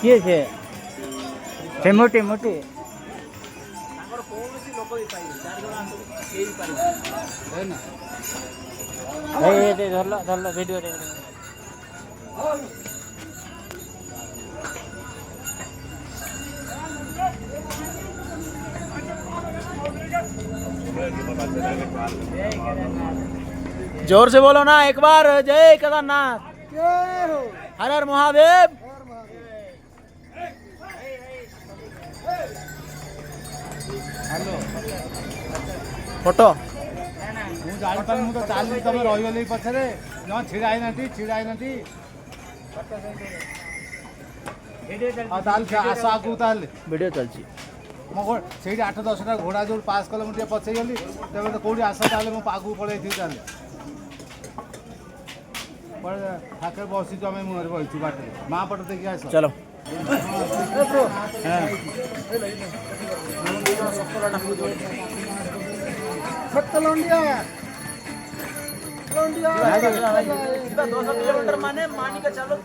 किए से मोटी मोटी धरल वीडियो जोर से बोलो ना एक बार, जय केदारनाथ, हर हर महादेव। फोटो तो चाली तुम रही पछे छिड़ा छिड़ा आस आगू वीडियो चलची से 8-10टा घोड़ा जो पास कले मुझे पछे गली तेज तो कौटी आस मुझे आगू पलि ठाके बसी आम मुहर बही बाट माँ पट देखिए आस चलो लौंडिया 200 किलोमीटर माने मानी का चलो।